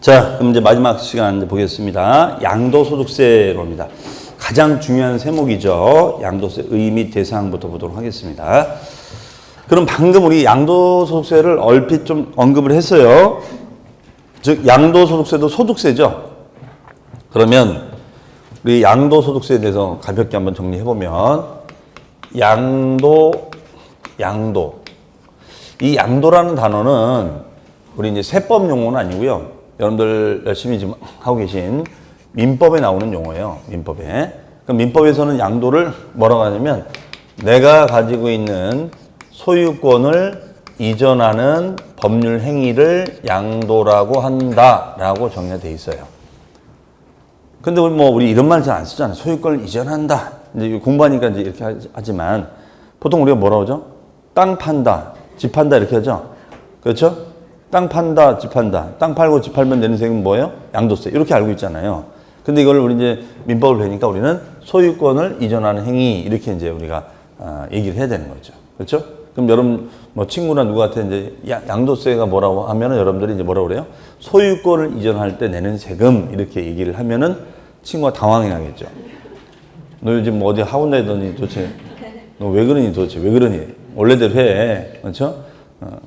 자, 그럼 이제 마지막 시간 이제 보겠습니다. 양도소득세로입니다. 가장 중요한 세목이죠. 양도세 의미 대상부터 보도록 하겠습니다. 그럼 방금 우리 양도소득세를 얼핏 좀 언급을 했어요. 즉, 양도소득세도 소득세죠. 그러면 우리 양도소득세에 대해서 가볍게 한번 정리해보면 양도. 이 양도라는 단어는 우리 이제 세법 용어는 아니고요. 여러분들 열심히 지금 하고 계신 민법에 나오는 용어예요. 민법에. 그럼 민법에서는 양도를 뭐라고 하냐면 내가 가지고 있는 소유권을 이전하는 법률 행위를 양도라고 한다라고 정의가 돼 있어요. 근데 우리 이런 말 잘 안 쓰잖아요. 소유권을 이전한다. 이제 공부하니까 이제 이렇게 하지만 보통 우리가 뭐라고 하죠? 땅 판다, 집 판다 이렇게 하죠. 그렇죠? 땅 판다, 집 판다. 땅 팔고 집 팔면 내는 세금은 뭐예요? 양도세. 이렇게 알고 있잖아요. 근데 이걸 우리 이제 민법을 배우니까 우리는 소유권을 이전하는 행위 이렇게 이제 우리가 얘기를 해야 되는 거죠. 그렇죠? 그럼 여러분 친구나 누구한테 이제 양도세가 뭐라고 하면은 여러분들이 이제 뭐라고 그래요? 소유권을 이전할 때 내는 세금 이렇게 얘기를 하면은 친구가 당황해하겠죠. 너 요즘 어디 학원 다니더니 도대체 너 왜 그러니 도대체 왜 그러니? 원래대로 해. 그렇죠?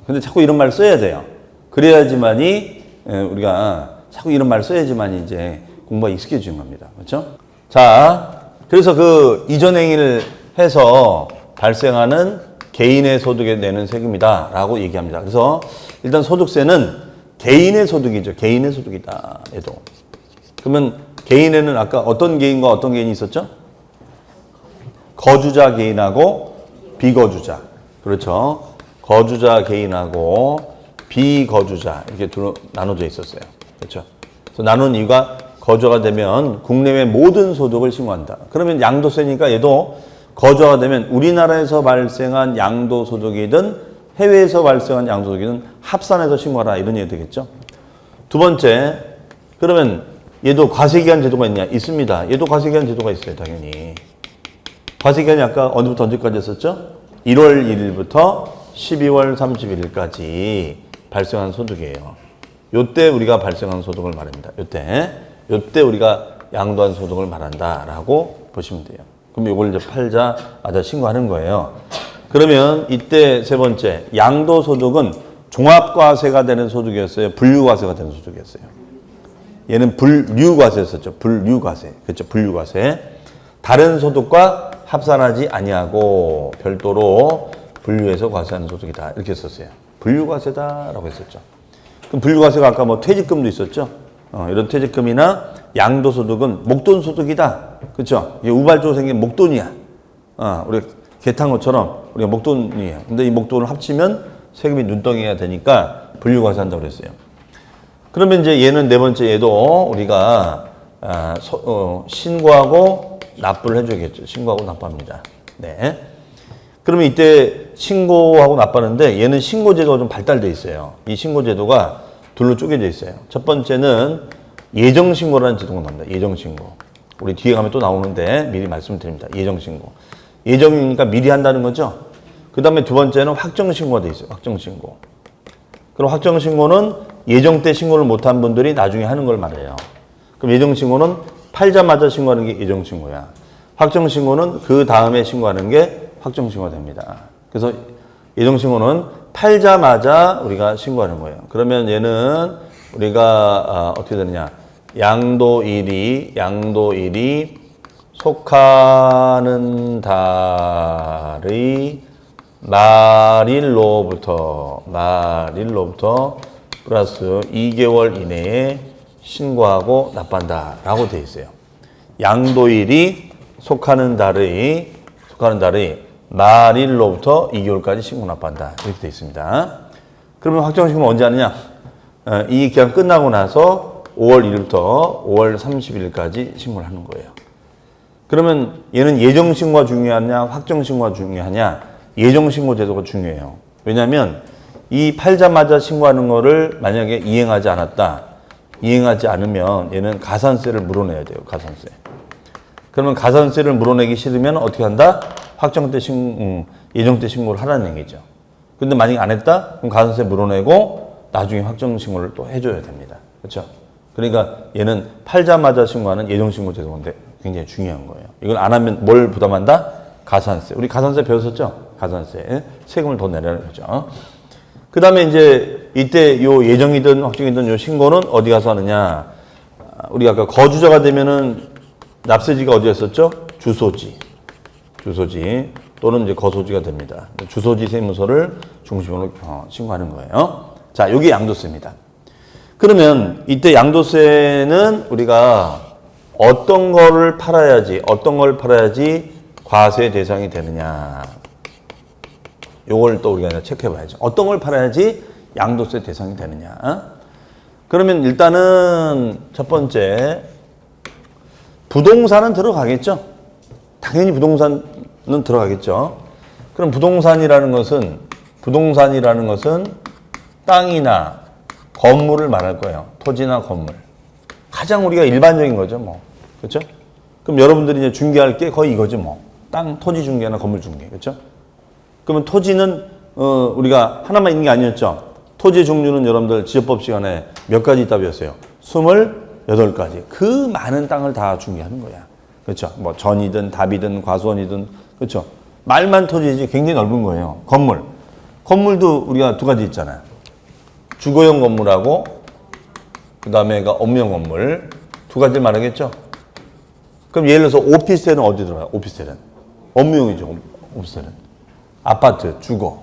근데 자꾸 이런 말 써야 돼요. 그래야지만이 우리가 자꾸 이런 말 써야지만이 이제 공부가 익숙해지는 겁니다. 그렇죠? 자, 그래서 그 이전 행위를 해서 발생하는 개인의 소득에 내는 세금이다라고 얘기합니다. 그래서 일단 소득세는 개인의 소득이죠. 개인의 소득이다. 얘도. 그러면 개인에는 아까 어떤 개인과 어떤 개인이 있었죠? 거주자 개인하고 비거주자. 그렇죠? 거주자 개인하고 비거주자 이렇게 나눠져 있었어요. 그렇죠? 그래서 나눈 이유가 거주가 되면 국내외 모든 소득을 신고한다. 그러면 양도세니까 얘도 거주가 되면 우리나라에서 발생한 양도소득이든 해외에서 발생한 양도소득이든 합산해서 신고하라 이런 얘기 되겠죠. 두 번째, 그러면 얘도 과세기한 제도가 있냐? 있습니다. 얘도 과세기한 제도가 있어요. 당연히. 과세기한이 아까 언제부터 언제까지 했었죠? 1월 1일부터 12월 31일까지 발생한 소득이에요. 요때 우리가 발생한 소득을 말합니다. 요때 우리가 양도한 소득을 말한다라고 보시면 돼요. 그럼 이걸 이제 팔자마자 신고하는 거예요. 그러면 이때 세 번째, 양도소득은 종합과세가 되는 소득이었어요? 분류과세가 되는 소득이었어요? 얘는 분류과세였었죠. 분류과세. 그렇죠. 분류과세. 다른 소득과 합산하지 아니하고 별도로 분류해서 과세하는 소득이다. 이렇게 썼어요. 분류과세다라고 했었죠. 그럼 분류과세가 아까 퇴직금도 있었죠. 이런 퇴직금이나 양도소득은 목돈소득이다. 그렇죠? 이게 우발적으로 생긴 목돈이야. 우리가 개 탄 것처럼 우리가 목돈이에요. 근데 이 목돈을 합치면 세금이 눈덩이가 되니까 분류과세한다고 그랬어요. 그러면 이제 얘는 네 번째 얘도 우리가 신고하고 납부를 해줘야겠죠. 신고하고 납부합니다. 네. 그러면 이때 신고하고 납부하는데 얘는 신고제도가 좀 발달돼 있어요. 이 신고제도가 둘로 쪼개져 있어요. 첫 번째는 예정신고라는 제도가 나옵니다. 예정신고. 우리 뒤에 가면 또 나오는데 미리 말씀드립니다. 예정신고. 예정이니까 미리 한다는 거죠. 그 다음에 두 번째는 확정신고가 돼 있어요. 확정신고. 그럼 확정신고는 예정 때 신고를 못한 분들이 나중에 하는 걸 말해요. 그럼 예정신고는 팔자마자 신고하는 게 예정신고야. 확정신고는 그 다음에 신고하는 게 확정신고가 됩니다. 그래서 예정신고는 팔자마자 우리가 신고하는 거예요. 그러면 얘는 우리가 어떻게 되느냐? 양도일이 속하는 달의 말일로부터 플러스 2개월 이내에 신고하고 납부한다라고 되어 있어요. 양도일이 속하는 달의 말일로부터 2개월까지 신고 납부한다. 이렇게 되어 있습니다. 그러면 확정신고는 언제 하느냐? 이 기간 끝나고 나서 5월 1일부터 5월 30일까지 신고를 하는 거예요. 그러면 얘는 예정신고가 중요하냐? 확정신고가 중요하냐? 예정신고 제도가 중요해요. 왜냐하면 이 팔자마자 신고하는 거를 만약에 이행하지 않으면 얘는 가산세를 물어내야 돼요. 가산세. 그러면 가산세를 물어내기 싫으면 어떻게 한다? 예정 때 신고를 하라는 얘기죠. 근데 만약에 안 했다? 그럼 가산세 물어내고 나중에 확정신고를 또 해줘야 됩니다. 그렇죠? 그러니까 얘는 팔자마자 신고하는 예정신고 제도인데 굉장히 중요한 거예요. 이걸 안 하면 뭘 부담한다? 가산세. 우리 가산세 배웠었죠? 가산세. 세금을 더 내라는 거죠. 그 다음에 이제 이때 요 예정이든 확정이든 요 신고는 어디 가서 하느냐. 우리 아까 거주자가 되면은 납세지가 어디였었죠? 주소지. 주소지 또는 이제 거소지가 됩니다. 주소지 세무서를 중심으로 신고하는 거예요. 자, 요게 양도세입니다. 그러면 이때 양도세는 우리가 어떤 걸 팔아야지 과세 대상이 되느냐. 요걸 또 우리가 체크해 봐야죠. 어떤 걸 팔아야지 양도세 대상이 되느냐. 그러면 일단은 첫 번째, 부동산은 들어가겠죠? 당연히 부동산은 들어가겠죠? 그럼 부동산이라는 것은 땅이나 건물을 말할 거예요. 토지나 건물. 가장 우리가 일반적인 거죠, 뭐. 그렇죠? 그럼 여러분들이 이제 중개할 게 거의 이거죠, 뭐. 땅, 토지 중개나 건물 중개. 그렇죠? 그러면 토지는 우리가 하나만 있는 게 아니었죠. 토지 종류는 여러분들 지적법 시간에 몇 가지 있다 배웠어요. 28가지. 그 많은 땅을 다 중개하는 거야. 그렇죠? 뭐 전이든 답이든 과수원이든 그렇죠? 말만 토지지 굉장히 넓은 거예요. 건물. 건물도 우리가 두 가지 있잖아요. 주거용 건물하고 그다음에가 업무용 건물 두 가지 말하겠죠? 그럼 예를 들어서 오피스텔은 어디 들어가요? 오피스텔은 업무용이죠. 오피스텔은 아파트, 주거,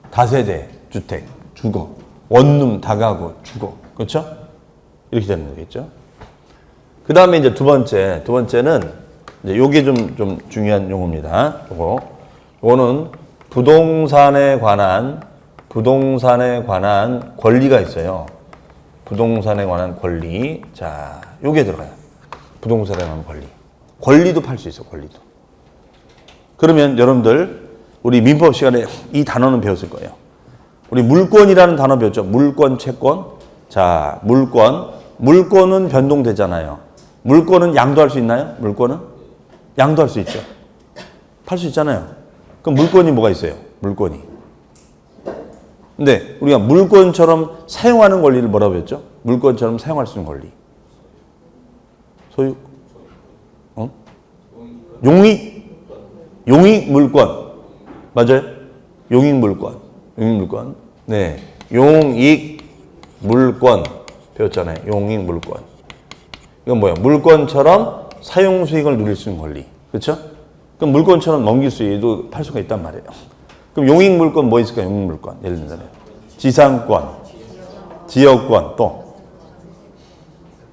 다세대 주택, 주거, 원룸, 다가구, 주거, 그렇죠? 이렇게 되는 거겠죠. 그 다음에 이제 두 번째는 이제 요게 좀 중요한 용어입니다. 요거는 부동산에 관한 권리가 있어요. 부동산에 관한 권리. 자, 요게 들어가요. 부동산에 관한 권리. 권리도 팔 수 있어, 권리도. 그러면 여러분들, 우리 민법 시간에 이 단어는 배웠을 거예요. 우리 물권이라는 단어 배웠죠. 물권, 채권. 자, 물권은 변동되잖아요. 물권은 양도할 수 있나요? 물권은? 양도할 수 있죠. 팔 수 있잖아요. 그럼 물권이 뭐가 있어요? 물권이. 근데 우리가 물권처럼 사용하는 권리를 뭐라고 했죠? 물권처럼 사용할 수 있는 권리. 소유? 용익 물권. 맞아요? 용익 물권. 네. 용익 물권. 배웠잖아요. 용익 물권. 이건 뭐야? 물권처럼 사용 수익을 누릴 수 있는 권리. 그렇죠? 그럼 물권처럼 넘길 수 있도 팔 수가 있단 말이에요. 그럼 용익 물권 뭐 있을까요? 용익 물권. 예를 들면 지상권, 지역권 또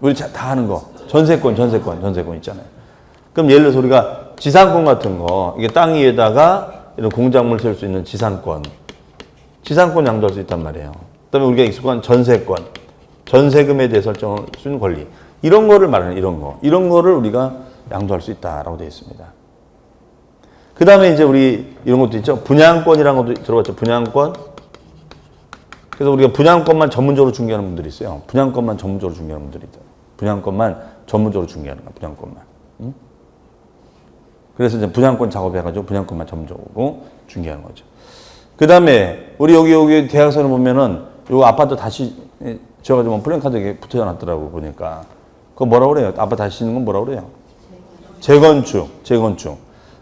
우리 다 하는 거. 전세권 있잖아요. 그럼 예를 들어서 우리가 지상권 같은 거, 이게 땅 위에다가 이런 공작물 세울 수 있는 지상권 양도할 수 있단 말이에요. 그다음에 우리가 익숙한 전세권, 전세금에 대해 설정할 수 있는 권리. 이런 거를 말하는 이런 거를 우리가 양도할 수 있다라고 되어 있습니다. 그 다음에 이제 우리 이런 것도 있죠. 분양권이라는 것도 들어봤죠. 분양권. 그래서 우리가 분양권만 전문적으로 중개하는 분들이 있어요. 분양권만 전문적으로 중개하는 분들이 있어요. 분양권만 전문적으로 중개하는 거야. 분양권만. 응? 그래서 이제 분양권 작업해가지고 분양권만 전문적으로 중개하는 거죠. 그 다음에 우리 여기 대학생을 보면은 요 아파트 다시 지어가지고 플랜카드 이렇게 붙여놨더라고 보니까. 그거 뭐라고 그래요? 아파트 다시 짓는 건 뭐라고 그래요? 재건축.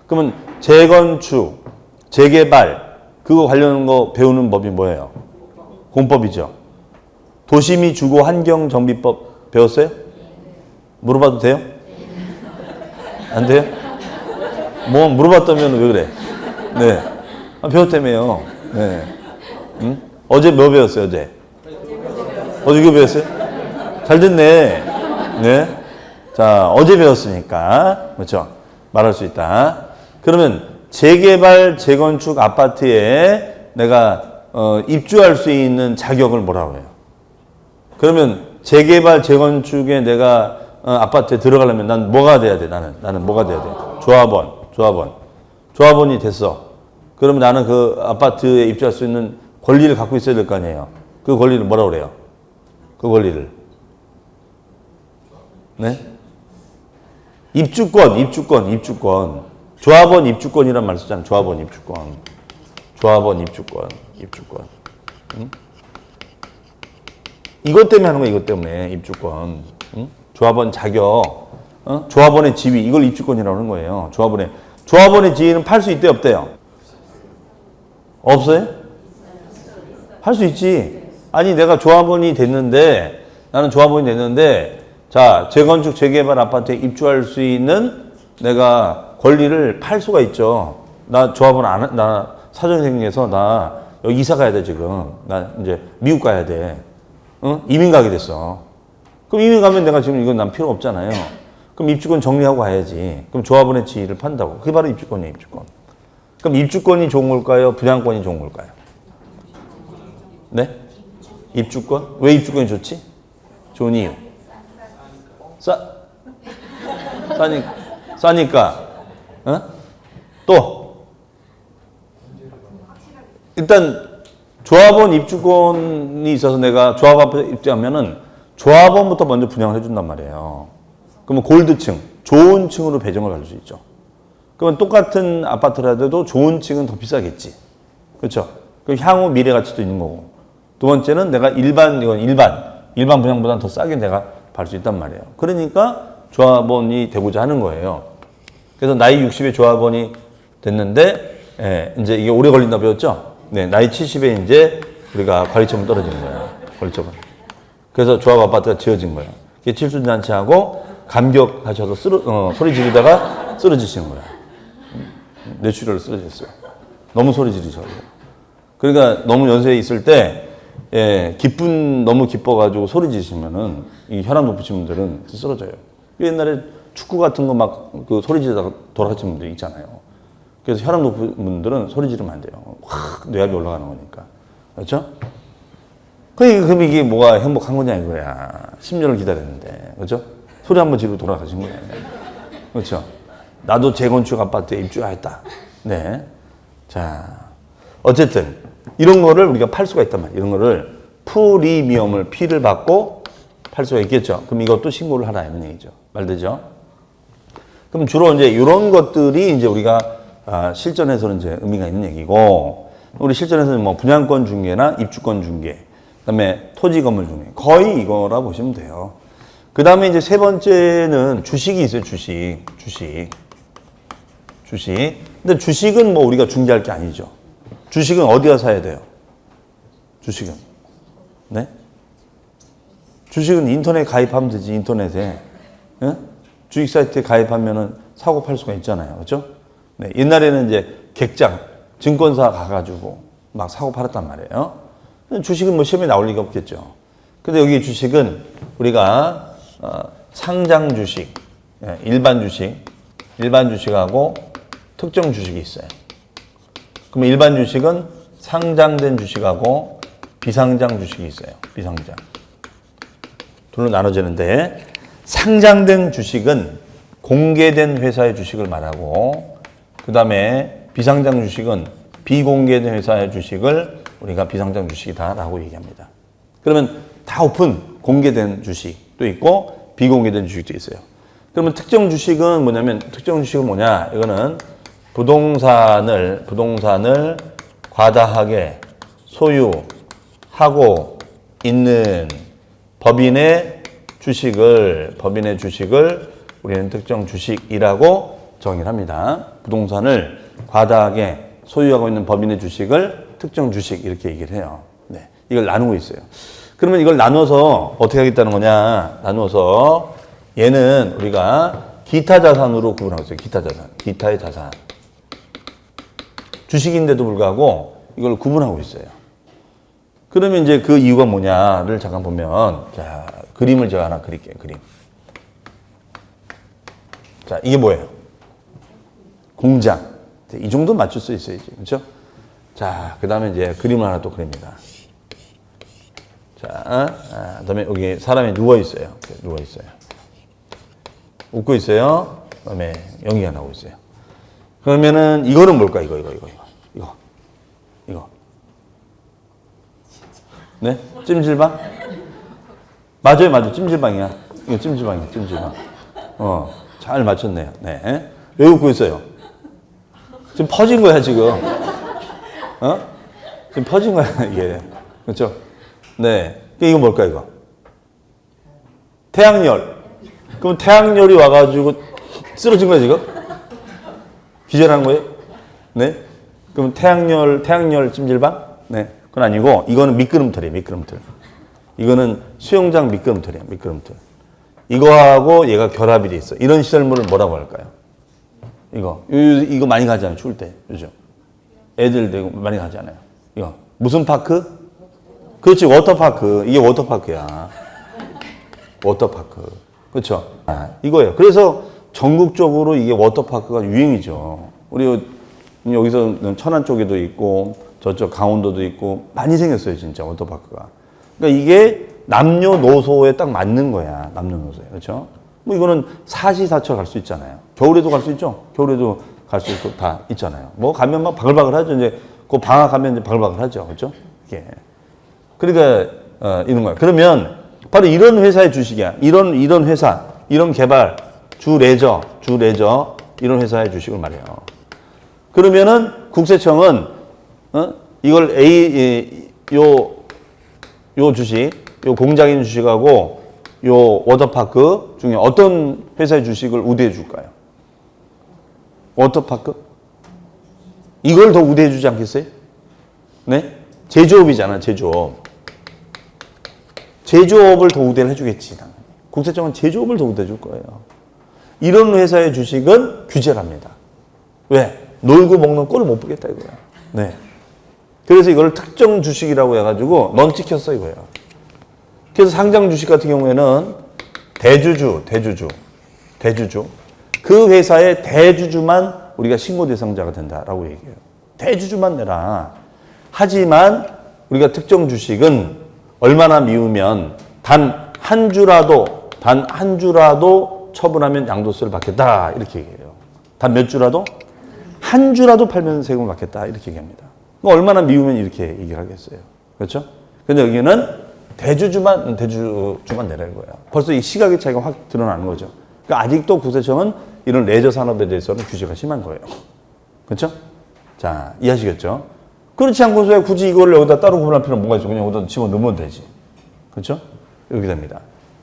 그러면 재건축, 재개발 그거 관련한 거 배우는 법이 뭐예요? 공법이죠. 도시미 주거 환경 정비법 배웠어요? 물어봐도 돼요? 안 돼요? 뭐 물어봤다면 왜 그래? 네. 배웠다며요. 네. 응? 어제 뭐 배웠어요? 어제 이거 배웠어요? 잘 됐네. 네. 자, 어제 배웠으니까 그렇죠? 말할 수 있다. 그러면 재개발, 재건축 아파트에 내가 입주할 수 있는 자격을 뭐라고 해요? 그러면 재개발, 재건축에 내가 아파트에 들어가려면 난 뭐가 돼야 돼? 나는 뭐가 돼야 돼? 조합원이 됐어. 그러면 나는 그 아파트에 입주할 수 있는 권리를 갖고 있어야 될 거 아니에요? 그 권리를 뭐라고 그래요? 그 권리를. 네? 입주권. 조합원 입주권이란 말 쓰잖아요. 조합원 입주권. 응? 이것 때문에 하는 거야, 이것 때문에. 입주권. 응? 조합원 자격, 조합원의 지위, 이걸 입주권이라고 하는 거예요. 조합원의 지위는 팔 수 있대요, 없대요? 없어요? 할 수 있지. 아니, 내가 조합원이 됐는데, 나는 조합원이 됐는데, 자, 재건축, 재개발 아파트에 입주할 수 있는 내가 권리를 팔 수가 있죠. 나 조합원 나 사정이 생겨서 나 여기 이사 가야 돼, 지금. 나 이제 미국 가야 돼. 응? 이민 가게 됐어. 그럼 이민 가면 내가 지금 이건 난 필요 없잖아요. 그럼 입주권 정리하고 가야지. 그럼 조합원의 지위를 판다고. 그게 바로 입주권이에요, 입주권. 그럼 입주권이 좋은 걸까요? 분양권이 좋은 걸까요? 네? 입주권? 왜 입주권이 좋지? 좋은 이유. 싸니까. 어? 또. 일단 조합원 입주권이 있어서 내가 조합 앞에 입주하면은 조합원부터 먼저 분양을 해준단 말이에요. 그러면 골드층, 좋은 층으로 배정을 갈 수 있죠. 그러면 똑같은 아파트라도 좋은 층은 더 비싸겠지. 그렇죠? 그럼 향후 미래 가치도 있는 거고. 두 번째는 내가 일반 분양보다는 더 싸게 내가 받을 수 있단 말이에요. 그러니까 조합원이 되고자 하는 거예요. 그래서 나이 60에 조합원이 됐는데, 예, 이제 이게 오래 걸린다 배웠죠? 네, 나이 70에 이제 우리가 관리처분 떨어지는 거예요. 관리처분. 그래서 조합 아파트가 지어진 거예요. 이게 칠순잔치하고 감격하셔서 소리 지르다가 쓰러지시는 거예요. 뇌출혈로 쓰러졌어요. 너무 소리 지르셔서. 그러니까 너무 연세에 있을 때, 예, 너무 기뻐가지고 소리 지르시면은 이 혈압 높으신 분들은 쓰러져요. 옛날에 축구 같은 거 막 그 소리 지르다가 돌아가신 분들 있잖아요. 그래서 혈압 높은 분들은 소리 지르면 안 돼요. 확 뇌압이 올라가는 거니까. 그렇죠? 그럼 이게 뭐가 행복한 거냐 이거야. 10년을 기다렸는데. 그렇죠? 소리 한번 지르고 돌아가신 거예요. 그렇죠? 나도 재건축 아파트에 입주하였다. 네. 자, 어쨌든 이런 거를 우리가 팔 수가 있단 말이에요. 이런 거를 프리미엄을 피를 받고 팔 수가 있겠죠. 그럼 이것도 신고를 하라 이런 얘기죠. 말되죠? 그럼 주로 이제 이런 것들이 이제 우리가 실전에서는 이제 의미가 있는 얘기고, 우리 실전에서는 뭐 분양권 중개나 입주권 중개, 그다음에 토지 건물 중개, 거의 이거라 보시면 돼요. 그다음에 이제 세 번째는 주식이 있어요. 주식. 근데 주식은 뭐 우리가 중개할 게 아니죠. 주식은 어디가 사야 돼요? 주식은. 네? 주식은 인터넷 가입하면 되지, 인터넷에. 예? 주식 사이트에 가입하면은 사고 팔 수가 있잖아요. 그렇죠? 네. 옛날에는 이제 객장, 증권사 가가지고 막 사고 팔았단 말이에요. 주식은 뭐 시험에 나올 리가 없겠죠. 근데 여기 주식은 우리가 상장 주식, 일반 주식하고 특정 주식이 있어요. 그러면 일반 주식은 상장된 주식하고 비상장 주식이 있어요. 비상장. 둘로 나눠지는데, 상장된 주식은 공개된 회사의 주식을 말하고, 그 다음에 비상장 주식은 비공개된 회사의 주식을 우리가 비상장 주식이다라고 얘기합니다. 그러면 다 오픈, 공개된 주식도 있고 비공개된 주식도 있어요. 그러면 특정 주식은 뭐냐, 이거는 부동산을 과다하게 소유하고 있는 법인의 주식을 우리는 특정 주식이라고 정의를 합니다. 부동산을 과다하게 소유하고 있는 법인의 주식을 특정 주식 이렇게 얘기를 해요. 네, 이걸 나누고 있어요. 그러면 이걸 나눠서 어떻게 하겠다는 거냐? 나누어서 얘는 우리가 기타 자산으로 구분하고 있어요. 기타의 자산. 주식인데도 불구하고 이걸 구분하고 있어요. 그러면 이제 그 이유가 뭐냐를 잠깐 보면, 자, 그림을 제가 하나 그릴게요. 그림. 자, 이게 뭐예요? 공장. 이 정도 맞출 수 있어야지. 그렇죠? 자, 그 다음에 이제 그림을 하나 또 그립니다. 자, 그 다음에 여기 사람이 누워있어요. 누워있어요. 웃고 있어요. 그 다음에 연기가 나오고 있어요. 그러면은 이거는 뭘까? 이거. 네? 찜질방? 맞아요. 찜질방이야. 이거 찜질방. 잘 맞췄네요. 네. 왜 웃고 있어요? 지금 퍼진 거야, 지금. 지금 퍼진 거야, 이게. 그렇죠? 네. 이거 뭘까, 이거? 태양열. 그럼 태양열이 와가지고 쓰러진 거야, 지금? 기절한 거예요? 네? 그럼 태양열 찜질방? 네. 그건 아니고, 이거는 미끄럼틀이에요, 미끄럼틀. 이거는 수영장 미끄럼틀이에요, 미끄럼틀. 이거하고 얘가 결합이 돼 있어. 이런 시설물을 뭐라고 할까요? 이거 많이 가잖아요, 추울 때. 요즘. 애들 되고 많이 가잖아요. 이거. 무슨 파크? 그렇지, 워터파크. 이게 워터파크야. 워터파크. 그렇죠? 이거예요. 그래서 전국적으로 이게 워터파크가 유행이죠. 우리 여기서 천안 쪽에도 있고 저쪽 강원도도 있고 많이 생겼어요, 진짜 워터파크가. 그러니까 이게 남녀노소에 딱 맞는 거야. 남녀노소에. 그렇죠? 뭐 이거는 사시사철 갈 수 있잖아요. 겨울에도 갈 수 있죠. 겨울에도 갈 수 있고 다 있잖아요. 뭐 가면 막 바글바글 하죠. 이제 그 방학 가면 이제 바글바글 하죠. 그렇죠? 이게. 그러니까 이런 거야. 그러면 바로 이런 회사의 주식이야. 이런 회사, 이런 개발, 주 레저 이런 회사의 주식을 말해요. 그러면은 국세청은 이걸 요 주식, 요 공장인 주식하고 요 워터파크 중에 어떤 회사의 주식을 우대해 줄까요? 워터파크? 이걸 더 우대해 주지 않겠어요? 네? 제조업이잖아, 제조업. 제조업을 더 우대를 해주겠지. 국세청은 제조업을 더 우대해 줄 거예요. 이런 회사의 주식은 규제를 합니다. 왜? 놀고 먹는 꼴을 못 보겠다 이거야. 네. 그래서 이걸 특정 주식이라고 해가지고 넌 찍혔어 이거야. 그래서 상장 주식 같은 경우에는 대주주. 그 회사의 대주주만 우리가 신고 대상자가 된다라고 얘기해요. 대주주만 내라. 하지만 우리가 특정 주식은 얼마나 미우면 단 한 주라도 처분하면 양도세를 받겠다 이렇게 얘기해요. 단 몇 주라도? 한 주라도 팔면 세금을 받겠다 이렇게 얘기합니다. 얼마나 미우면 이렇게 얘기를 하겠어요. 그렇죠? 근데 여기는 대주주만 내라 이거예요. 벌써 이 시각의 차이가 확 드러나는 거죠. 그러니까 아직도 국세청은 이런 레저 산업에 대해서는 규제가 심한 거예요. 그렇죠? 자, 이해하시겠죠? 그렇지 않고서 굳이 이걸 여기다 따로 구분할 필요는 뭐가 있어? 그냥 여기다 집어넣으면 되지. 그렇죠? 이렇게 됩니다.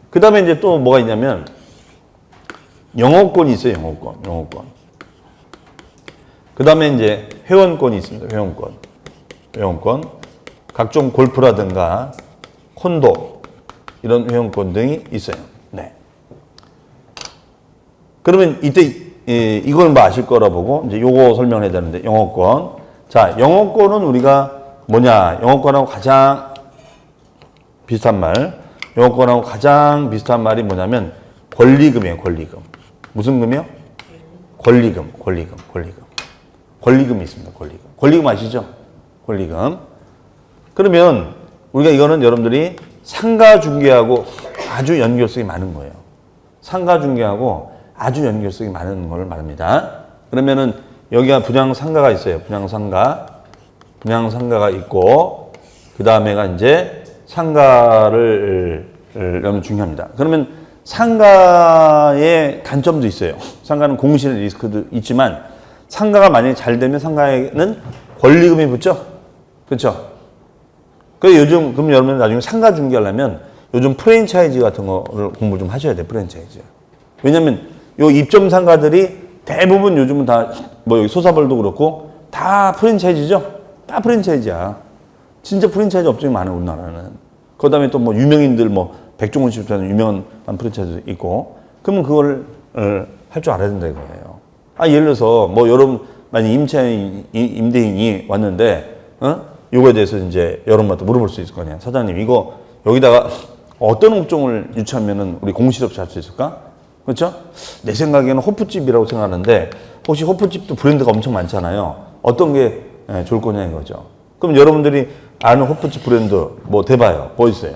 그 다음에 이제 또 뭐가 있냐면 영어권이 있어요. 영어권. 그 다음에 이제 회원권이 있습니다. 회원권. 각종 골프라든가 콘도 이런 회원권 등이 있어요. 네. 그러면 이때 이걸 뭐 아실 거라 보고 이제 요거 설명을 해야 되는데 영어권. 자, 영어권은 우리가 뭐냐? 영어권하고 가장 비슷한 말. 영어권하고 가장 비슷한 말이 뭐냐면 권리금이에요. 권리금. 무슨 금이요? 권리금. 권리금이 있습니다. 권리금 아시죠? 권리금. 그러면 우리가 이거는 여러분들이 상가중개하고 아주 연결성이 많은 거예요. 상가중개하고 아주 연결성이 많은 걸 말합니다. 그러면은 여기가 분양상가가 있어요. 분양상가가 있고 그 다음에가 이제 상가를 여러분 중요합니다. 그러면 상가의 단점도 있어요. 상가는 공실 리스크도 있지만 상가가 만약에 잘 되면 상가에는 권리금이 붙죠? 그렇죠? 그럼 여러분 나중에 상가 중개하려면 요즘 프랜차이즈 같은 거를 공부 좀 하셔야 돼요. 프랜차이즈. 왜냐면 요 입점 상가들이 대부분 요즘은 다 뭐 여기 소사벌도 그렇고 다 프랜차이즈죠? 다 프랜차이즈야. 진짜 프랜차이즈 업종이 많아요, 우리나라는. 그 다음에 또 뭐 유명인들 뭐 백종원 씨부터는 유명한 프랜차이즈 있고 그러면 그걸 할 줄 알아야 된다 이거예요. 예를 들어서 뭐 여러분 만약 임대인이 왔는데 요거에 대해서 이제 여러분한테 물어볼 수 있을 거 아니야. 사장님 이거 여기다가 어떤 업종을 유치하면은 우리 공실업체 할 수 있을까? 그렇죠? 내 생각에는 호프집이라고 생각하는데 혹시 호프집도 브랜드가 엄청 많잖아요. 어떤 게 좋을 거냐 이거죠. 그럼 여러분들이 아는 호프집 브랜드 뭐 대봐요. 뭐 있어요?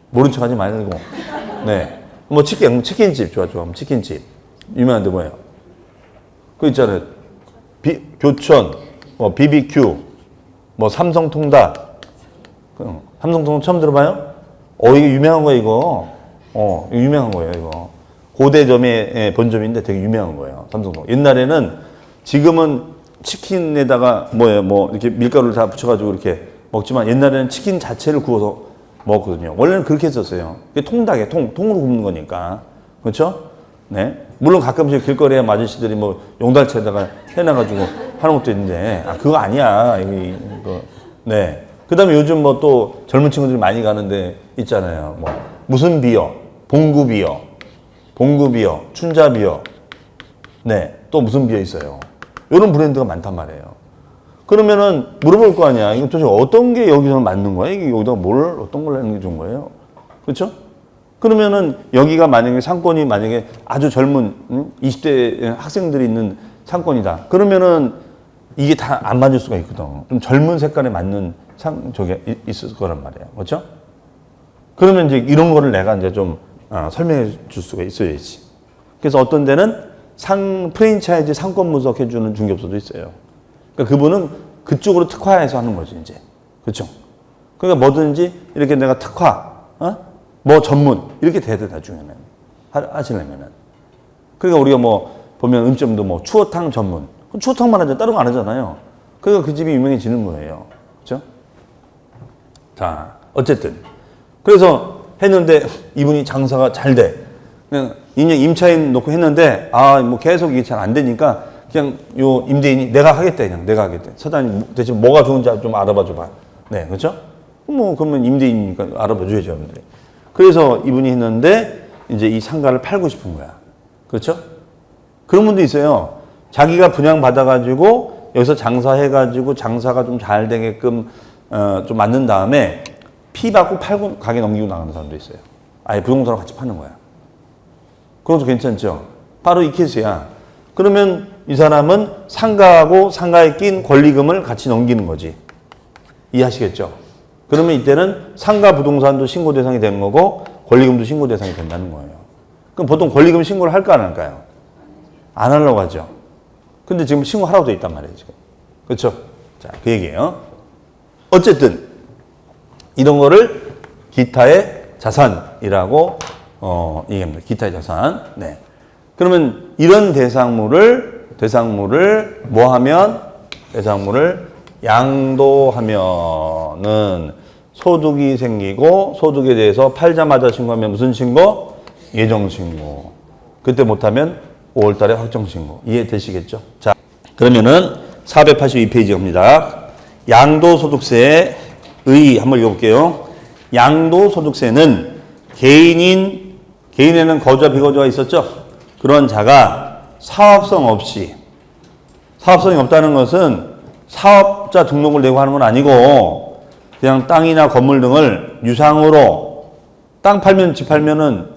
모른 척 하지 말고. 네. 뭐 치킨집 좋아. 치킨집. 유명한 데 뭐예요? 그 있잖아요. 교촌, 뭐 BBQ, 뭐 삼성통닭. 삼성통닭 처음 들어봐요? 이게 유명한 거예요, 이거. 이거 유명한 거예요, 이거. 고대점의 본점인데 되게 유명한 거예요, 삼성통닭. 옛날에는 지금은 치킨에다가 뭐 이렇게 밀가루를 다 붙여가지고 이렇게 먹지만 옛날에는 치킨 자체를 구워서 먹었거든요. 원래는 그렇게 했었어요. 통닭에 통으로 굽는 거니까. 그렇죠? 네. 물론 가끔씩 길거리에 아저씨들이 뭐 용달차에다가 해놔가지고 하는 것도 있는데, 그거 아니야. 이거. 네. 그 다음에 요즘 뭐 또 젊은 친구들이 많이 가는데 있잖아요. 뭐, 무슨 비어, 봉구비어, 춘자비어. 네. 또 무슨 비어 있어요. 이런 브랜드가 많단 말이에요. 그러면은 물어볼 거 아니야. 이거 도대체 어떤 게 여기서 맞는 거야? 이게 여기다 어떤 걸 내는 게 좋은 거예요? 그렇죠? 그러면은 여기가 만약에 상권이 만약에 아주 젊은 20대 학생들이 있는 상권이다. 그러면은 이게 다 안 맞을 수가 있거든. 좀 젊은 색깔에 맞는 저게 있을 거란 말이에요. 그렇죠? 그러면 이제 이런 거를 내가 이제 좀 설명해 줄 수가 있어야지. 그래서 어떤 데는 프랜차이즈 상권 분석해 주는 중개업소도 있어요. 그러니까 그분은 그쪽으로 특화해서 하는 거지, 이제. 그렇죠? 그러니까 뭐든지 이렇게 내가 특화, 뭐 전문, 이렇게 돼야 돼, 나중에는. 하시려면은. 그러니까 우리가 뭐, 보면 음식점도 뭐, 추어탕 전문. 추어탕만 하죠. 다른 거 안 하잖아요. 그러니까 그 집이 유명해지는 거예요. 그렇죠? 자, 어쨌든. 그래서 했는데 이분이 장사가 잘 돼. 그냥 인형 임차인 놓고 했는데, 뭐 계속 이게 잘 안 되니까 그냥 요 임대인이 내가 하겠다, 그냥 내가 하겠다. 사장님 대체 뭐가 좋은지 좀 알아봐 줘봐. 네, 그렇죠? 뭐 그러면 임대인이니까 알아봐 줘야죠, 여러분들이. 그래서 이분이 했는데 이제 이 상가를 팔고 싶은 거야. 그렇죠? 그런 분도 있어요. 자기가 분양 받아가지고 여기서 장사해가지고 장사가 좀 잘 되게끔 좀 만든 다음에 피 받고 팔고 가게 넘기고 나가는 사람도 있어요. 아예 부동산을 같이 파는 거야. 그것도 괜찮죠? 바로 이 케이스야. 그러면 이 사람은 상가하고 상가에 낀 권리금을 같이 넘기는 거지. 이해하시겠죠? 그러면 이때는 상가 부동산도 신고 대상이 되는 거고 권리금도 신고 대상이 된다는 거예요. 그럼 보통 권리금 신고를 할까 안 할까요? 안 하려고 하죠. 근데 지금 신고하라고 돼 있단 말이에요, 지금. 그렇죠? 자, 그 얘기예요. 어쨌든 이런 거를 기타의 자산이라고 얘기합니다. 기타의 자산. 네. 그러면 이런 대상물을 뭐 하면 대상물을 양도하면은 소득이 생기고 소득에 대해서 팔자마자 신고하면 무슨 신고? 예정 신고. 그때 못하면 5월 달에 확정 신고. 이해되시겠죠? 자, 그러면은 482페이지 갑니다. 양도소득세의 한번 읽어볼게요. 양도소득세는 개인에는 거주와 비거주가 있었죠? 그런 자가 사업성이 없다는 것은 사업자 등록을 내고 하는 건 아니고 그냥 땅이나 건물 등을 유상으로 땅 팔면 집 팔면은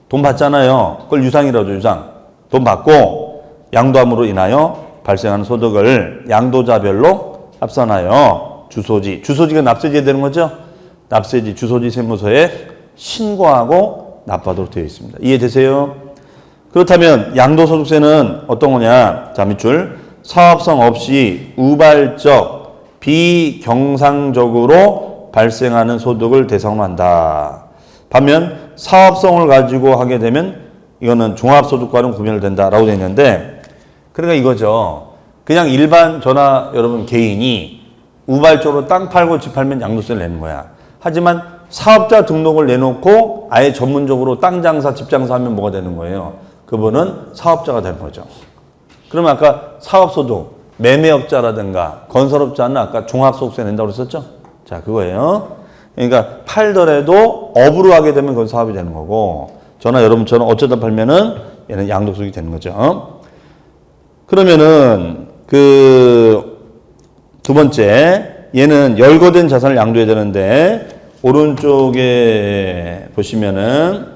돈 받잖아요. 그걸 유상이라고 하죠. 유상. 돈 받고 양도함으로 인하여 발생하는 소득을 양도자별로 합산하여 주소지가 납세지가 되는 거죠. 납세지 주소지 세무서에 신고하고 납부하도록 되어 있습니다. 이해되세요? 그렇다면 양도소득세는 어떤 거냐? 자, 밑줄. 사업성 없이 우발적, 비경상적으로 발생하는 소득을 대상으로 한다. 반면 사업성을 가지고 하게 되면 이거는 종합소득과는 구별된다라고 되어 있는데, 그러니까 이거죠. 그냥 일반 여러분 개인이 우발적으로 땅 팔고 집 팔면 양도세를 내는 거야. 하지만 사업자 등록을 내놓고 아예 전문적으로 땅 장사, 집 장사하면 뭐가 되는 거예요? 그분은 사업자가 되는 거죠. 그러면 아까 사업소득, 매매업자라든가 건설업자는 아까 종합소득세 낸다고 그랬었죠? 자, 그거예요. 그러니까 팔더라도 업으로 하게 되면 그건 사업이 되는 거고, 여러분처럼 어쩌다 팔면은 얘는 양도소득이 되는 거죠. 그러면은 두 번째, 얘는 열거된 자산을 양도해야 되는데 오른쪽에 보시면은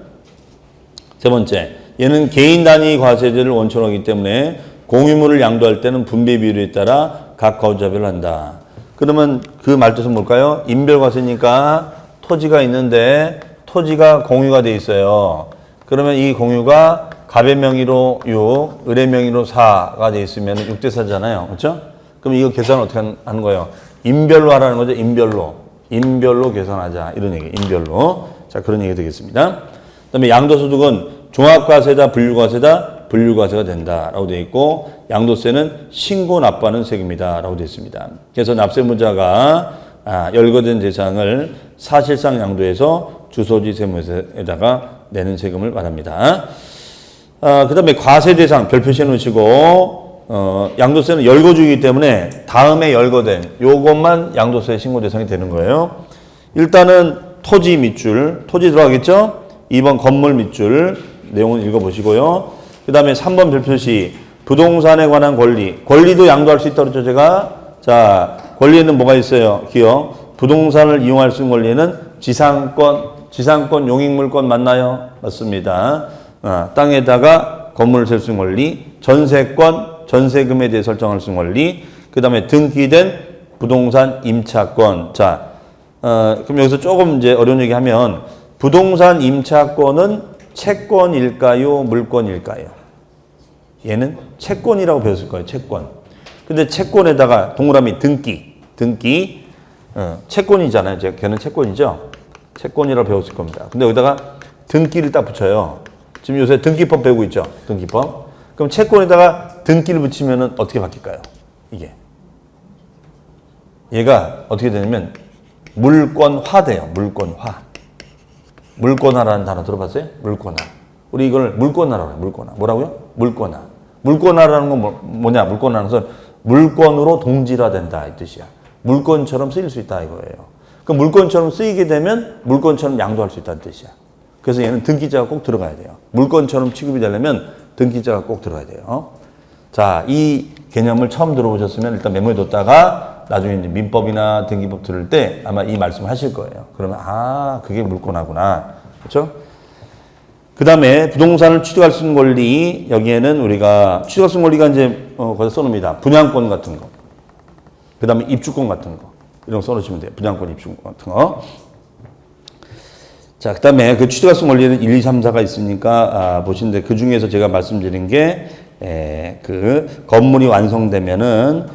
세 번째, 얘는 개인 단위 과세제를 원천으로 하기 때문에 공유물을 양도할 때는 분배 비율에 따라 각 거주자별로 한다. 그러면 그 말뜻은 뭘까요? 인별과세니까 토지가 있는데 토지가 공유가 돼 있어요. 그러면 이 공유가 갑의 명의로 6, 을의 명의로 4가 돼 있으면 6대 4잖아요. 그렇죠? 그럼 이거 계산을 어떻게 하는 거예요? 인별로 하라는 거죠. 인별로 계산하자. 이런 얘기. 인별로. 자, 그런 얘기 되겠습니다. 그다음에 양도소득은 종합과세다, 분류과세다, 분류과세가 된다라고 되어 있고, 양도세는 신고 납부하는 세금이다라고 되어 있습니다. 그래서 납세무자가 열거된 대상을 사실상 양도해서 주소지 세무에다가 내는 세금을 말합니다. 그 다음에 과세 대상 별 표시해 놓으시고, 양도세는 열거주이기 때문에 다음에 열거된 요것만 양도세 신고 대상이 되는 거예요. 일단은 토지 밑줄, 토지 들어가겠죠? 2번 건물 밑줄, 내용은 읽어보시고요. 그 다음에 3번 별 표시, 부동산에 관한 권리. 권리도 양도할 수 있다고 그랬죠, 제가? 자, 권리에는 뭐가 있어요? 기억. 부동산을 이용할 수 있는 권리에는 지상권, 용익물권 맞나요? 맞습니다. 땅에다가 건물을 셀 수 있는 권리, 전세권, 전세금에 대해 설정할 수 있는 권리, 그 다음에 등기된 부동산 임차권. 자, 그럼 여기서 조금 이제 어려운 얘기 하면, 부동산 임차권은 채권일까요? 물권일까요? 얘는 채권이라고 배웠을 거예요, 채권. 근데 채권에다가 동그라미 등기, 채권이잖아요. 걔는 채권이죠? 채권이라고 배웠을 겁니다. 근데 여기다가 등기를 딱 붙여요. 지금 요새 등기법 배우고 있죠? 등기법. 그럼 채권에다가 등기를 붙이면은 어떻게 바뀔까요? 이게. 얘가 어떻게 되냐면 물권화 돼요. 물권화. 물권화라는 단어 들어봤어요? 물권화. 우리 이걸 물권화라고 해요. 물권화. 뭐라고요? 물권화. 물권화라는 건 뭐냐? 물권화는 것은 물권으로 동질화된다 이 뜻이야. 물권처럼 쓰일 수 있다 이거예요. 그 물권처럼 쓰이게 되면 물권처럼 양도할 수 있다는 뜻이야. 그래서 얘는 등기자가 꼭 들어가야 돼요. 물권처럼 취급이 되려면 등기자가 꼭 들어가야 돼요. 자, 이 개념을 처음 들어보셨으면 일단 메모해 뒀다가 나중에 이제 민법이나 등기법 들을 때 아마 이 말씀을 하실 거예요. 그러면 그게 물권화구나. 그렇죠? 그 다음에 부동산을 취득할 수 있는 권리, 여기에는 우리가 취득할 수 있는 권리가 이제 거기서 써놓습니다. 분양권 같은 거. 그 다음에 입주권 같은 거. 이런 거 써놓으시면 돼요. 분양권, 입주권 같은 거. 자, 그 다음에 그 취득할 수 있는 권리는 1, 2, 3, 4가 있으니까 보시는데 그 중에서 제가 말씀드린 게 그 건물이 완성되면은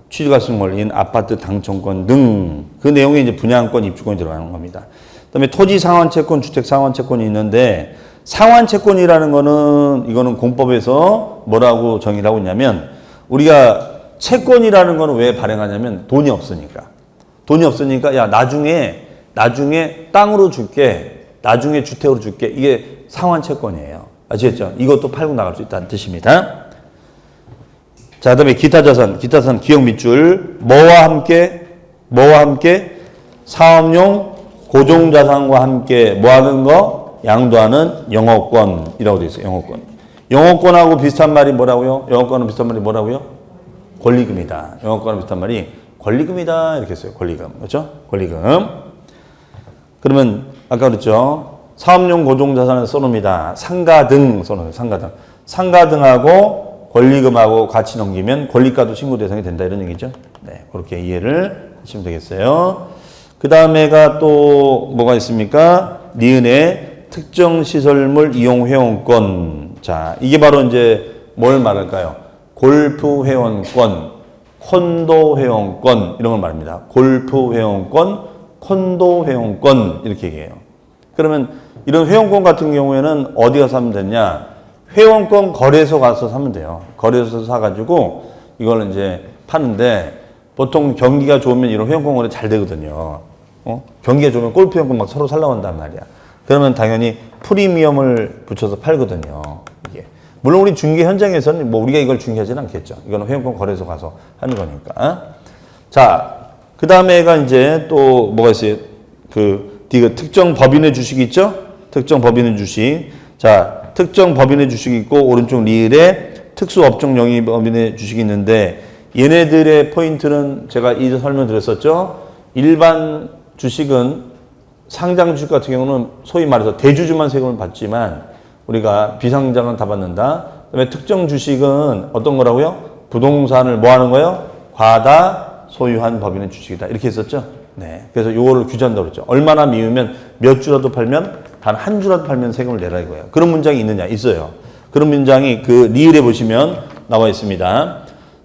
취득할 수 있는 권리인 아파트 당첨권 등 그 내용에 이제 분양권, 입주권이 들어가는 겁니다. 그다음에 토지 상환채권, 주택 상환채권이 있는데 상환채권이라는 거는 이거는 공법에서 뭐라고 정의를 하고 있냐면 우리가 채권이라는 거는 왜 발행하냐면 돈이 없으니까. 돈이 없으니까 야 나중에 땅으로 줄게. 나중에 주택으로 줄게. 이게 상환채권이에요. 아시겠죠? 이것도 팔고 나갈 수 있다는 뜻입니다. 자, 그다음에 기타 자산 기억 밑줄 뭐와 함께 사업용 고정자산과 함께 뭐 하는 거? 양도하는 영업권이라고 되어 있어요. 영업권. 영업권하고 비슷한 말이 뭐라고요? 영업권은 비슷한 말이 뭐라고요? 권리금이다. 영업권은 비슷한 말이 권리금이다. 이렇게 했어요. 권리금. 그렇죠? 권리금. 그러면 아까 그랬죠? 사업용 고정자산을 써놓습니다. 상가등 써놓어요. 상가등하고 권리금하고 같이 넘기면 권리가도 신고 대상이 된다 이런 얘기죠. 네, 그렇게 이해를 하시면 되겠어요. 그 다음에가 또 뭐가 있습니까? 니은의 특정시설물 이용 회원권. 자, 이게 바로 이제 뭘 말할까요? 골프 회원권, 콘도 회원권 이런 걸 말합니다. 골프 회원권, 콘도 회원권 이렇게 얘기해요. 그러면 이런 회원권 같은 경우에는 어디 가서 사면 되냐? 회원권 거래소 가서 사면 돼요. 거래소에서 사가지고 이걸 이제 파는데 보통 경기가 좋으면 이런 회원권 거래 잘 되거든요. 경기가 좋으면 골프 회원권 막 서로 살라고 한단 말이야. 그러면 당연히 프리미엄을 붙여서 팔거든요. 이게. 물론 우리 중개 현장에서는 뭐 우리가 이걸 중개하지는 않겠죠. 이거는 회원권 거래소 가서 하는 거니까. 자, 그 다음에가 이제 또 뭐가 있어요? 특정 법인의 주식이 있죠? 특정 법인의 주식. 자, 특정 법인의 주식이 있고 오른쪽 리을에 특수업종 영위법인의 주식이 있는데 얘네들의 포인트는 제가 이전 설명드렸었죠. 일반 주식은 상장 주식 같은 경우는 소위 말해서 대주주만 세금을 받지만 우리가 비상장은 다 받는다. 그다음에 특정 주식은 어떤 거라고요? 부동산을 뭐 하는 거예요? 과다 소유한 법인의 주식이다. 이렇게 했었죠. 네. 그래서 요거를 규제한다고 그랬죠. 얼마나 미우면 몇 주라도 팔면 단 한 주라도 팔면 세금을 내라 이거예요. 그런 문장이 있느냐? 있어요. 그런 문장이 그 리을에 보시면 나와 있습니다.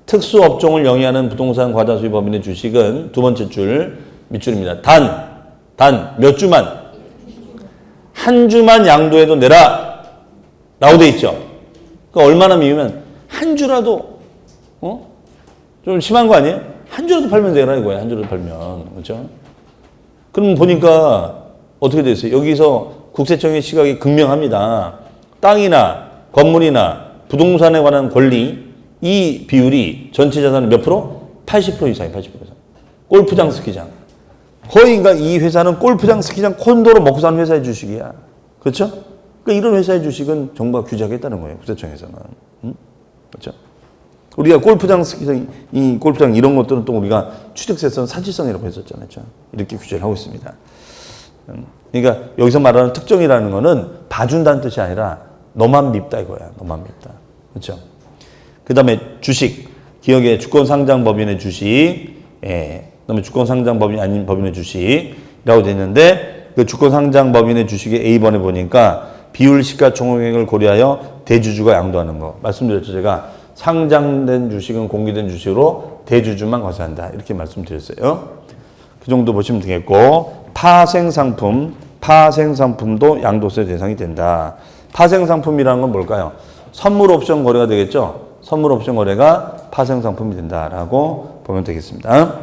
특수업종을 영위하는 부동산 과다소유 법인의 주식은 두 번째 줄 밑줄입니다. 단 몇 주만 한 주만 양도해도 내라 라고 돼 있죠. 그러니까 얼마나 미우면 한 주라도 좀 심한 거 아니에요? 한 주라도 팔면 되라 이거야. 한 주라도 팔면. 그렇죠? 그럼 보니까 어떻게 됐어요? 여기서 국세청의 시각이 극명합니다. 땅이나 건물이나 부동산에 관한 권리 이 비율이 전체 자산의 몇 프로? 80% 이상이에요. 80% 이상. 골프장, 스키장. 거의 그러니까 이 회사는 골프장, 스키장, 콘도로 먹고 사는 회사의 주식이야. 그렇죠? 그러니까 이런 회사의 주식은 정부가 규제하겠다는 거예요. 국세청에서는. 그렇죠? 우리가 골프장, 스키장, 이 골프장 이런 것들은 또 우리가 취득세선 사실성이라고 했었잖아요. 이렇게 규제를 하고 있습니다. 그러니까 여기서 말하는 특정이라는 거는 봐준다는 뜻이 아니라 너만 밉다 이거야. 너만 밉다. 그렇죠? 그 다음에 주식. 기억에 주권상장법인의 주식. 그 다음에 주권상장법인이 아닌 법인의 주식이라고 되어 있는데 그 주권상장법인의 주식의 A번에 보니까 비율 시가총액을 고려하여 대주주가 양도하는 거. 말씀드렸죠. 제가 상장된 주식은 공개된 주식으로 대주주만 과세한다. 이렇게 말씀드렸어요. 그 정도 보시면 되겠고 파생상품도 양도세 대상이 된다. 파생상품이라는 건 뭘까요? 선물 옵션 거래가 되겠죠. 선물 옵션 거래가 파생상품이 된다라고 보면 되겠습니다.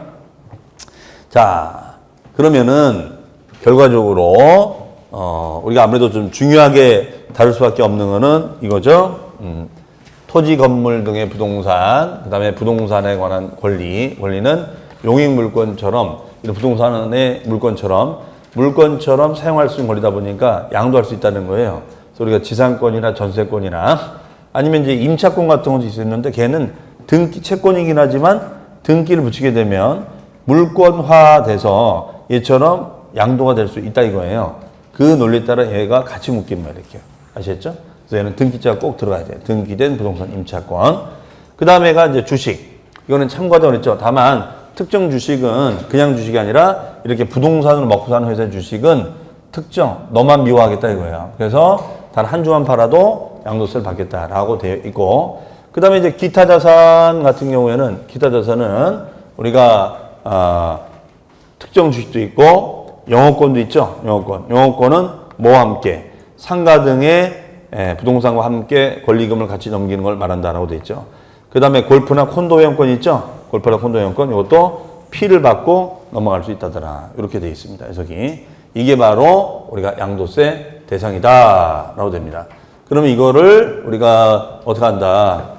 자, 그러면은 결과적으로 우리가 아무래도 좀 중요하게 다룰 수밖에 없는 거는 이거죠. 토지, 건물 등의 부동산, 그 다음에 부동산에 관한 권리는 용익물권처럼 이런 부동산의 물건처럼 사용할 수 있는 권리다 보니까 양도할 수 있다는 거예요. 그래서 우리가 지상권이나 전세권이나 아니면 이제 임차권 같은 것도 있었는데 걔는 등기 채권이긴 하지만 등기를 붙이게 되면 물권화돼서 얘처럼 양도가 될 수 있다 이거예요. 그 논리에 따라 얘가 같이 묶이는 거예요. 이렇게. 아시겠죠? 그래서 얘는 등기자가 꼭 들어가야 돼요. 등기된 부동산 임차권. 그 다음에가 이제 주식. 이거는 참고하자고 그랬죠. 다만 특정 주식은 그냥 주식이 아니라 이렇게 부동산으로 먹고 사는 회사의 주식은 특정, 너만 미워하겠다 이거예요. 그래서 단 한 주만 팔아도 양도세를 받겠다라고 되어 있고, 그 다음에 이제 기타 자산 같은 경우에는, 기타 자산은 우리가, 특정 주식도 있고, 영어권도 있죠. 영어권은 뭐와 함께, 상가 등의 부동산과 함께 권리금을 같이 넘기는 걸 말한다라고 되어 있죠. 그 다음에 골프나 콘도 회원권이 있죠. 골프나 콘도 회원권, 이것도 피를 받고 넘어갈 수 있다더라. 이렇게 되어 있습니다. 해석이. 이게 바로 우리가 양도세 대상이다라고 됩니다. 그러면 이거를 우리가 어떻게 한다?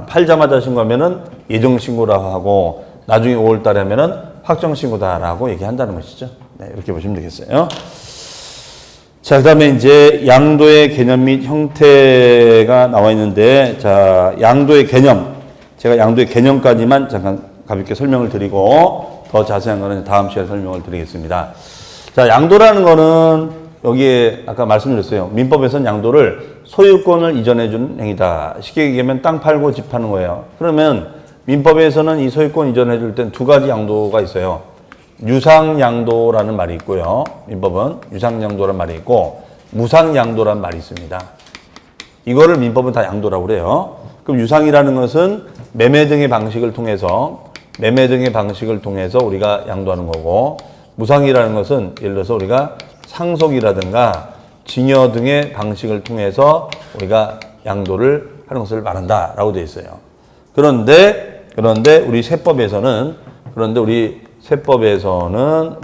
팔자마자 신고하면은 예정신고라고 하고, 나중에 5월 달에 하면은 확정신고다라고 얘기한다는 것이죠. 네, 이렇게 보시면 되겠어요. 자, 그 다음에 이제 양도의 개념 및 형태가 나와 있는데, 자, 양도의 개념. 제가 양도의 개념까지만 잠깐 가볍게 설명을 드리고, 더 자세한 거는 다음 시간에 설명을 드리겠습니다. 자, 양도라는 거는 여기에 아까 말씀드렸어요. 민법에서는 양도를 소유권을 이전해주는 행위다. 쉽게 얘기하면 땅 팔고 집 파는 거예요. 그러면 민법에서는 이 소유권 이전해줄 땐 두 가지 양도가 있어요. 유상양도라는 말이 있고요. 민법은 유상양도라는 말이 있고 무상양도라는 말이 있습니다. 이거를 민법은 다 양도라고 그래요. 그럼 유상이라는 것은 매매 등의 방식을 통해서 우리가 양도하는 거고, 무상이라는 것은 예를 들어서 우리가 상속이라든가 증여 등의 방식을 통해서 우리가 양도를 하는 것을 말한다라고 되어 있어요. 그런데 우리 세법에서는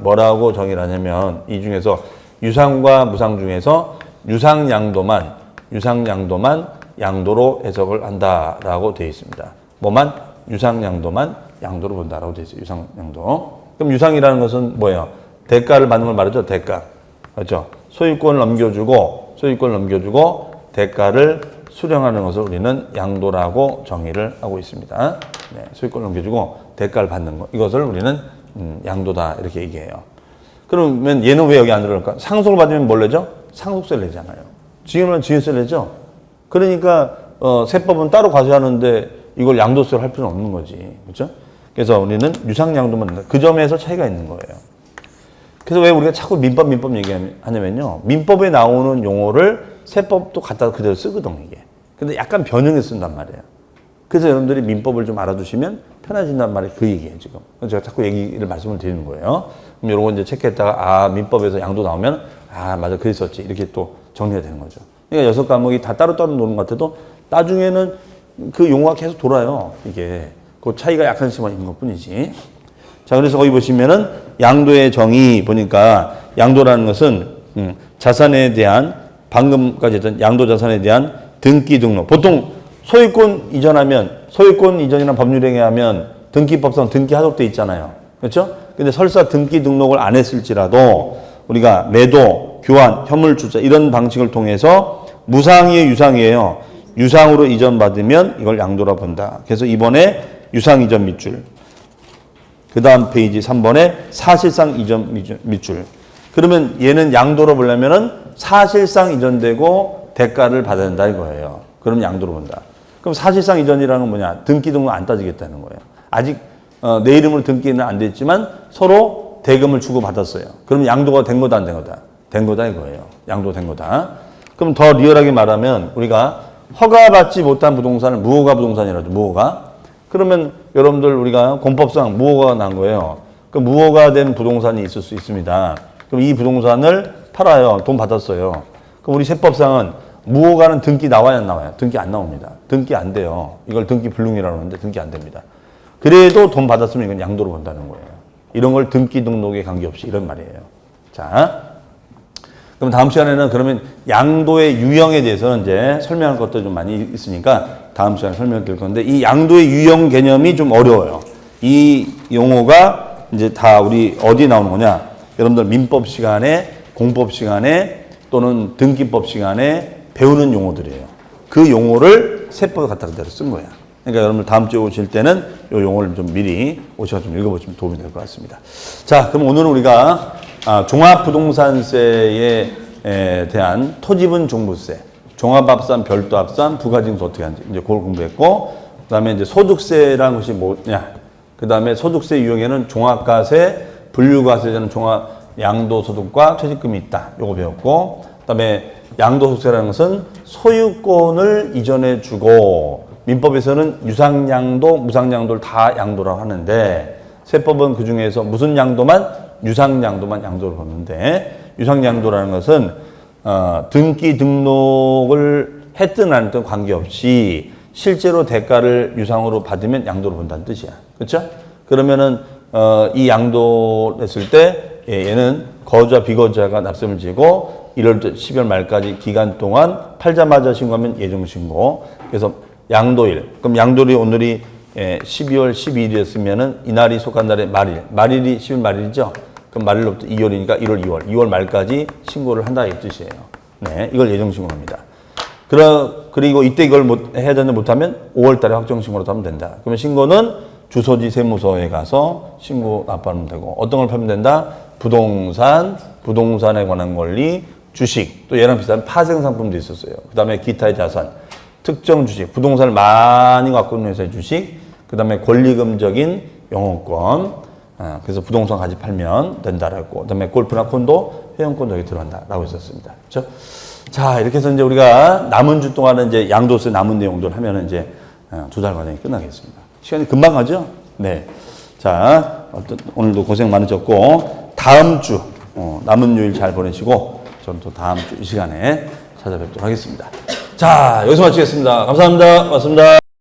뭐라고 정의를 하냐면, 이 중에서 유상과 무상 중에서 유상양도만 양도로 해석을 한다라고 되어 있습니다. 뭐만? 유상양도만 양도로 본다라고 되어 있어요. 유상양도. 그럼 유상이라는 것은 뭐예요? 대가를 받는 걸 말하죠. 대가. 그렇죠? 소유권을 넘겨주고 대가를 수령하는 것을 우리는 양도라고 정의를 하고 있습니다. 네, 소유권을 넘겨주고 대가를 받는 것. 이것을 우리는 양도다 이렇게 얘기해요. 그러면 얘는 왜 여기 안 들어갈까? 상속을 받으면 뭘 내죠? 상속세를 내잖아요. 증여는 증여세를 내죠. 그러니까 세법은 따로 과세하는데 이걸 양도세를 할 필요는 없는 거지. 그렇죠? 그래서 우리는 유상양도만 낸다. 그 점에서 차이가 있는 거예요. 그래서 왜 우리가 자꾸 민법 얘기하냐면요. 민법에 나오는 용어를 세법도 갖다 그대로 쓰거든, 이게. 근데 약간 변형해서 쓴단 말이에요. 그래서 여러분들이 민법을 좀 알아두시면 편해진단 말이에요. 그 얘기예요, 지금. 그래서 제가 자꾸 말씀을 드리는 거예요. 그럼 이런 거 이제 체크했다가, 민법에서 양도 나오면, 맞아, 그랬었지. 이렇게 또 정리가 되는 거죠. 그러니까 6과목이 다 따로따로 노는 것 같아도 나중에는 그 용어가 계속 돌아요, 이게. 그 차이가 약간씩만 있는 것 뿐이지. 자, 그래서 거기 보시면은 양도의 정의 보니까 양도라는 것은 자산에 대한 방금까지 했던 양도 자산에 대한 등기 등록. 보통 소유권 이전이나 법률행위 하면 등기법상 등기 하도돼 있잖아요. 그렇죠? 근데 설사 등기 등록을 안 했을지라도 우리가 매도, 교환, 현물 주자 이런 방식을 통해서 무상이에요, 유상이에요? 유상으로 이전받으면 이걸 양도라 본다. 그래서 이번에 유상 이전 밑줄. 그 다음 페이지 3번에 사실상 이전 밑줄. 그러면 얘는 양도로 보려면은 사실상 이전되고 대가를 받아야 된다 이거예요. 그럼 양도로 본다. 그럼 사실상 이전이라는 건 뭐냐? 등기 등록 안 따지겠다는 거예요. 아직 내 이름으로 등기는 안 됐지만 서로 대금을 주고 받았어요. 그럼 양도가 된 거다 안 된 거다? 된 거다 이거예요. 양도된 거다. 그럼 더 리얼하게 말하면 우리가 허가받지 못한 부동산을 무허가 부동산이라도 무허가. 그러면 여러분들 우리가 공법상 무허가가 난 거예요. 그 무허가된 부동산이 있을 수 있습니다. 그럼 이 부동산을 팔아요. 돈 받았어요. 그럼 우리 세법상은 무허가는 등기 나와야 안 나와요? 등기 안 나옵니다. 등기 안 돼요. 이걸 등기 불능이라고 하는데 등기 안 됩니다. 그래도 돈 받았으면 이건 양도로 본다는 거예요. 이런 걸 등기 등록에 관계없이 이런 말이에요. 자, 그럼 다음 시간에는 그러면 양도의 유형에 대해서는 이제 설명할 것도 좀 많이 있으니까 다음 시간에 설명드릴 건데 이 양도의 유형 개념이 좀 어려워요. 이 용어가 이제 다 우리 어디 나오는 거냐? 여러분들 민법 시간에, 공법 시간에 또는 등기법 시간에 배우는 용어들이에요. 그 용어를 세법에 갖다 그대로 쓴 거야. 그러니까 여러분들 다음 주에 오실 때는 이 용어를 좀 미리 오셔서 좀 읽어보시면 도움이 될 것 같습니다. 자, 그럼 오늘은 우리가 종합부동산세에 대한 토지분 종부세, 종합합산, 별도합산, 부가징수 어떻게 하는지 이제 그걸 공부했고, 그다음에 이제 소득세라는 것이 뭐냐, 그다음에 소득세 유형에는 종합과세, 분류과세에는 종합 양도소득과 퇴직금이 있다. 요거 배웠고, 그다음에 양도소득세라는 것은 소유권을 이전해 주고 민법에서는 유상양도, 무상양도를 다 양도라고 하는데 세법은 그 중에서 무슨 양도만? 유상양도만 양도를 보는데 유상양도라는 것은 등기 등록을 했든 안 했든 관계없이 실제로 대가를 유상으로 받으면 양도를 본다는 뜻이야. 그렇죠? 그러면은 이 양도 했을 때 얘는 거주자 비거주자가 납세금을 지고 1월 12월 말까지 기간 동안 팔자마자 신고하면 예정신고. 그래서 양도일. 그럼 양도일이 오늘이 12월 12일이었으면은 이날이 속한 달의 말일이 10일 말일이죠. 그럼 말일로부터 2월이니까 1월, 2월 말까지 신고를 한다 이 뜻이에요. 네, 이걸 예정신고합니다. 그리고 이때 이걸 해야 되는데 못하면 5월 달에 확정신고로 하면 된다. 그러면 신고는 주소지 세무서에 가서 신고 납부하면 되고 어떤 걸 팔면 된다? 부동산에 관한 권리, 주식, 또 얘랑 비슷한 파생상품도 있었어요. 그 다음에 기타의 자산, 특정 주식, 부동산을 많이 갖고 있는 회사의 주식, 그 다음에 권리금적인 영업권, 그래서 부동산 같이 팔면 된다라고, 그 다음에 골프나 콘도, 회원권도 여기 들어간다라고 했었습니다. 그렇죠? 자, 이렇게 해서 이제 우리가 남은 주 동안은 이제 양도세 남은 내용들 하면은 이제 2달 과정이 끝나겠습니다. 시간이 금방 가죠? 네. 자, 오늘도 고생 많으셨고, 다음 주, 남은 요일 잘 보내시고, 저는 또 다음 주 이 시간에 찾아뵙도록 하겠습니다. 자, 여기서 마치겠습니다. 감사합니다. 고맙습니다.